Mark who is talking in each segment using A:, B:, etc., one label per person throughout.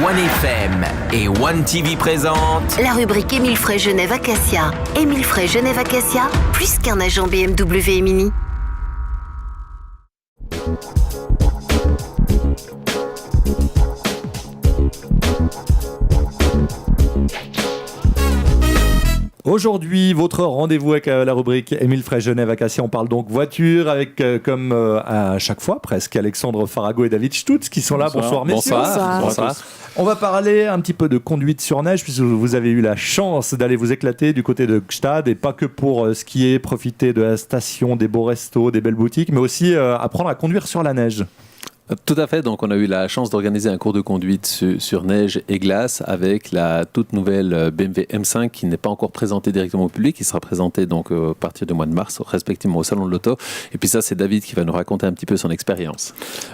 A: OneFM et One TV présentent
B: la rubrique Émile Frey Genève Acacia. Émile Frey Genève Acacia, plus qu'un agent BMW et Mini.
C: Aujourd'hui, votre rendez-vous avec la rubrique Émile Frey Genève Acacia. On parle donc voiture avec, comme à chaque fois presque, Alexandre Farago et David Stutz qui sont là. Bonsoir messieurs.
D: Bonsoir.
C: On va parler un petit peu de conduite sur neige puisque vous avez eu la chance d'aller vous éclater du côté de Gstaad et pas que pour skier, profiter de la station, des beaux restos, des belles boutiques, mais aussi apprendre à conduire sur la neige.
D: Tout à fait, donc on a eu la chance d'organiser un cours de conduite sur neige et glace avec la toute nouvelle BMW M5 qui n'est pas encore présentée directement au public, qui sera présentée donc à partir du mois de mars, respectivement au Salon de l'Auto. Et puis ça, c'est David qui va nous raconter un petit peu son expérience.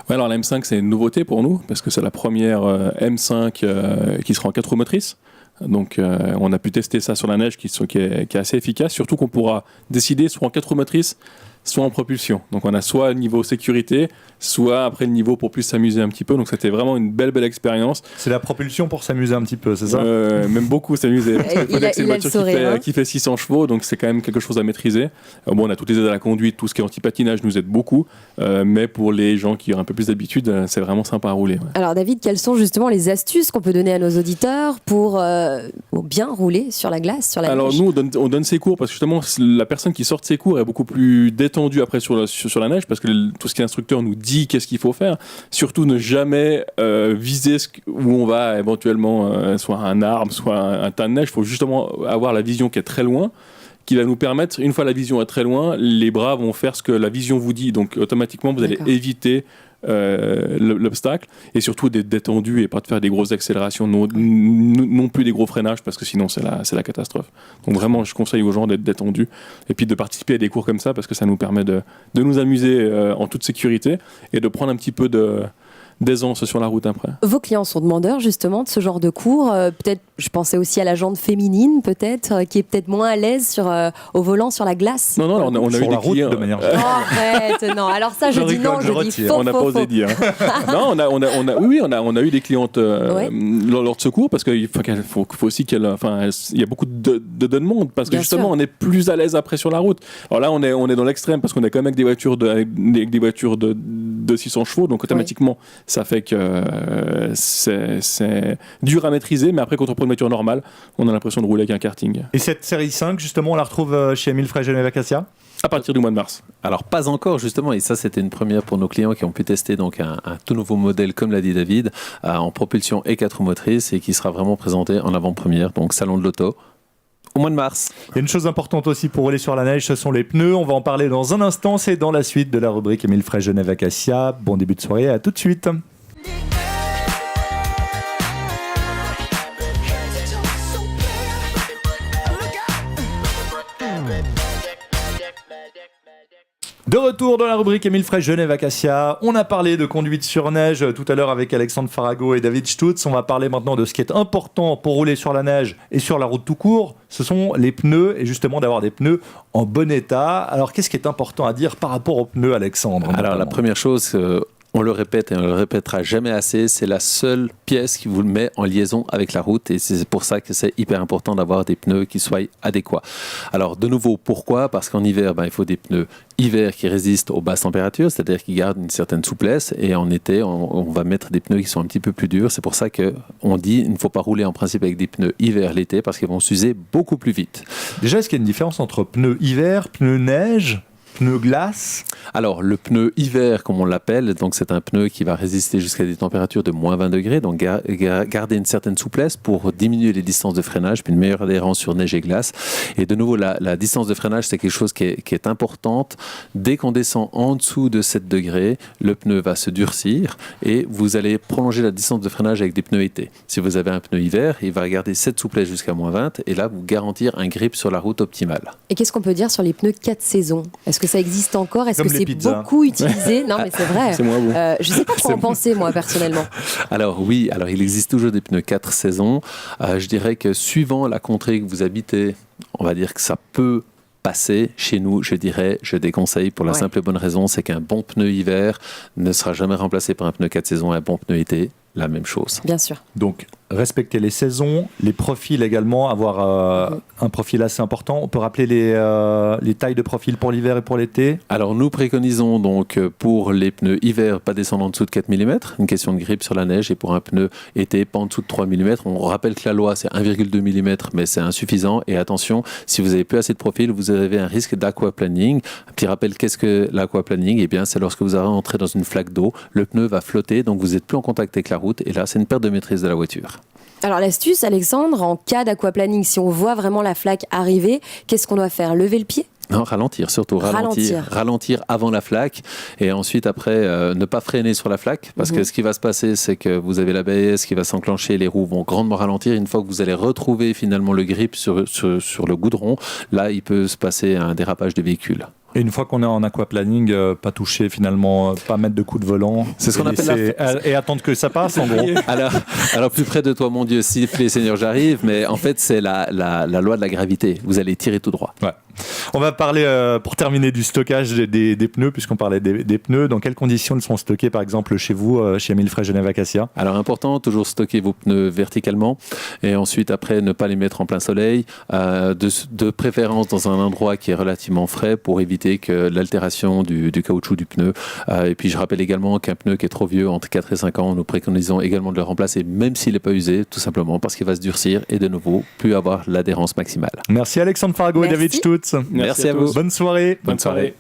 E: Ouais, alors la M5, c'est une nouveauté pour nous, parce que c'est la première M5 qui sera en 4 roues motrices. Donc on a pu tester ça sur la neige qui est assez efficace, surtout qu'on pourra décider soit en 4 roues motrices, soit en propulsion. Donc on a soit le niveau sécurité, soit après le niveau pour plus s'amuser un petit peu. Donc c'était vraiment une belle expérience.
C: C'est la propulsion pour s'amuser un petit peu, c'est ça
E: Même beaucoup s'amuser. C'est une voiture qui fait 600 chevaux, donc c'est quand même quelque chose à maîtriser. Bon, on a toutes les aides à la conduite, tout ce qui est anti-patinage nous aide beaucoup, mais pour les gens qui ont un peu plus d'habitude, c'est vraiment sympa à rouler. Ouais.
F: Alors David, quelles sont justement les astuces qu'on peut donner à nos auditeurs pour bien rouler sur la glace, sur la neige ?
E: Alors nous, on donne ces cours parce que justement, la personne qui sort de ces cours est beaucoup plus détendue après sur la neige, parce que tout ce qui est instructeur nous dit qu'est-ce qu'il faut faire. Surtout ne jamais viser où on va éventuellement, soit un arbre, soit un tas de neige. Il faut justement avoir la vision qui est très loin, qui va nous permettre, une fois la vision est très loin, les bras vont faire ce que la vision vous dit. Donc automatiquement, vous allez éviter l'obstacle, et surtout d'être détendu et pas de faire des grosses accélérations, non plus des gros freinages, parce que sinon c'est la catastrophe. Donc vraiment, je conseille aux gens d'être détendus et puis de participer à des cours comme ça, parce que ça nous permet de nous amuser en toute sécurité et de prendre un petit peu d'aisance sur la route après.
F: Vos clients sont demandeurs justement de ce genre de cours. Peut-être, je pensais aussi à la jante féminine, peut-être, qui est peut-être moins à l'aise au volant sur la glace.
E: Non, on a eu des clients
C: de manière générale.
F: Arrête, non. Alors ça, je dis non, je dis faux.
E: On n'a pas osé dire. Non, on a eu des clientes lors de ce cours, parce qu'il faut aussi il y a beaucoup de demandes, parce que
F: Bien
E: justement,
F: sûr.
E: on est plus à l'aise après sur la route. Alors là, on est dans l'extrême, parce qu'on est quand même avec des voitures de 600 chevaux, donc automatiquement, ça fait que c'est dur à maîtriser, mais après, quand on prend une voiture normale, on a l'impression de rouler avec un karting.
C: Et cette série 5, justement, on la retrouve chez Émile Frey Genève Acacia
E: À partir du mois de mars.
D: Alors pas encore justement, et ça c'était une première pour nos clients qui ont pu tester donc un tout nouveau modèle, comme l'a dit David, en propulsion et 4 roues motrices, et qui sera vraiment présenté en avant-première, donc Salon de l'Auto, au mois de mars.
C: Il y a une chose importante aussi pour rouler sur la neige, ce sont les pneus. On va en parler dans un instant, c'est dans la suite de la rubrique Émile Frey Genève Acacia. Bon début de soirée, à tout de suite. De retour dans la rubrique Émile Frey Genève Acacia. On a parlé de conduite sur neige tout à l'heure avec Alexandre Farago et David Stutz. On va parler maintenant de ce qui est important pour rouler sur la neige et sur la route tout court. Ce sont les pneus, et justement d'avoir des pneus en bon état. Alors qu'est-ce qui est important à dire par rapport aux pneus, Alexandre ?
D: Alors la première chose, on le répète et on le répétera jamais assez, c'est la seule pièce qui vous le met en liaison avec la route, et c'est pour ça que c'est hyper important d'avoir des pneus qui soient adéquats. Alors de nouveau, pourquoi ? Parce qu'en hiver, il faut des pneus hiver qui résistent aux basses températures, c'est-à-dire qui gardent une certaine souplesse, et en été, on va mettre des pneus qui sont un petit peu plus durs. C'est pour ça qu'on dit qu'il ne faut pas rouler en principe avec des pneus hiver l'été, parce qu'ils vont s'user beaucoup plus vite.
C: Déjà, est-ce qu'il y a une différence entre pneus hiver, pneus neige, pneus glace ?
D: Alors, le pneu hiver, comme on l'appelle, donc c'est un pneu qui va résister jusqu'à des températures de moins 20 degrés, donc garder une certaine souplesse pour diminuer les distances de freinage, puis une meilleure adhérence sur neige et glace. Et de nouveau, la distance de freinage, c'est quelque chose qui est importante. Dès qu'on descend en dessous de 7 degrés, le pneu va se durcir et vous allez prolonger la distance de freinage avec des pneus été. Si vous avez un pneu hiver, il va garder cette souplesse jusqu'à moins 20, et là, vous garantir un grip sur la route optimale.
F: Et qu'est-ce qu'on peut dire sur les pneus 4 saisons ? Est-ce que ça existe encore ? Est-ce
C: Comme
F: que
C: les
F: c'est
C: pizzas.
F: beaucoup utilisé ? Non, mais c'est vrai.
E: C'est moins bon.
F: Je ne sais pas quoi en penser, moi, personnellement.
D: Alors oui, il existe toujours des pneus 4 saisons. Je dirais que suivant la contrée que vous habitez, on va dire que ça peut passer. Chez nous, je déconseille pour la simple et bonne raison, c'est qu'un bon pneu hiver ne sera jamais remplacé par un pneu 4 saisons et un bon pneu été la même chose.
F: Bien sûr.
C: Donc, respecter les saisons, les profils également, avoir un profil assez important. On peut rappeler les tailles de profil pour l'hiver et pour l'été.
D: Alors nous préconisons donc pour les pneus hiver pas descendre en dessous de 4 mm, une question de grippe sur la neige, et pour un pneu été pas en dessous de 3 mm. On rappelle que la loi c'est 1,2 mm, mais c'est insuffisant, et attention, si vous avez plus assez de profil, vous avez un risque d'aquaplaning. Un petit rappel, qu'est-ce que l'aquaplaning? Eh bien c'est lorsque vous allez entrer dans une flaque d'eau, le pneu va flotter, donc vous n'êtes plus en contact avec la route, et là c'est une perte de maîtrise de la voiture.
F: Alors l'astuce, Alexandre, en cas d'aquaplaning, si on voit vraiment la flaque arriver, qu'est-ce qu'on doit faire? Lever le pied?
D: Non, ralentir, surtout ralentir avant la flaque, et ensuite après ne pas freiner sur la flaque, parce que ce qui va se passer, c'est que vous avez l'ABS qui va s'enclencher, les roues vont grandement ralentir. Une fois que vous allez retrouver finalement le grip sur le goudron, là il peut se passer un dérapage de véhicule.
C: Et une fois qu'on est en aquaplaning, pas toucher finalement, pas mettre de coup de volant.
D: C'est ce qu'on appelle
C: et attendre que ça passe en gros.
D: Alors plus près de toi, mon Dieu, sifflez Seigneur, j'arrive, mais en fait c'est la loi de la gravité. Vous allez tirer tout droit.
C: Ouais. On va parler, pour terminer, du stockage des pneus, puisqu'on parlait des pneus. Dans quelles conditions ils sont stockés, par exemple, chez vous, chez Émile Frey Genève Acacia?
D: Alors important, toujours stocker vos pneus verticalement, et ensuite après ne pas les mettre en plein soleil, de préférence dans un endroit qui est relativement frais pour éviter que l'altération du caoutchouc du pneu. Et puis je rappelle également qu'un pneu qui est trop vieux, entre 4 et 5 ans, nous préconisons également de le remplacer, même s'il n'est pas usé, tout simplement parce qu'il va se durcir et de nouveau plus avoir l'adhérence maximale.
C: Merci Alexandre Farago et David Stutz.
D: Merci à vous.
C: Bonne soirée.
E: Bonne soirée.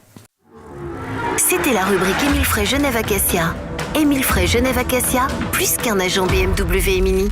B: C'était la rubrique Émile Frey Genève Acacia. Émile Frey Genève Acacia, plus qu'un agent BMW et Mini.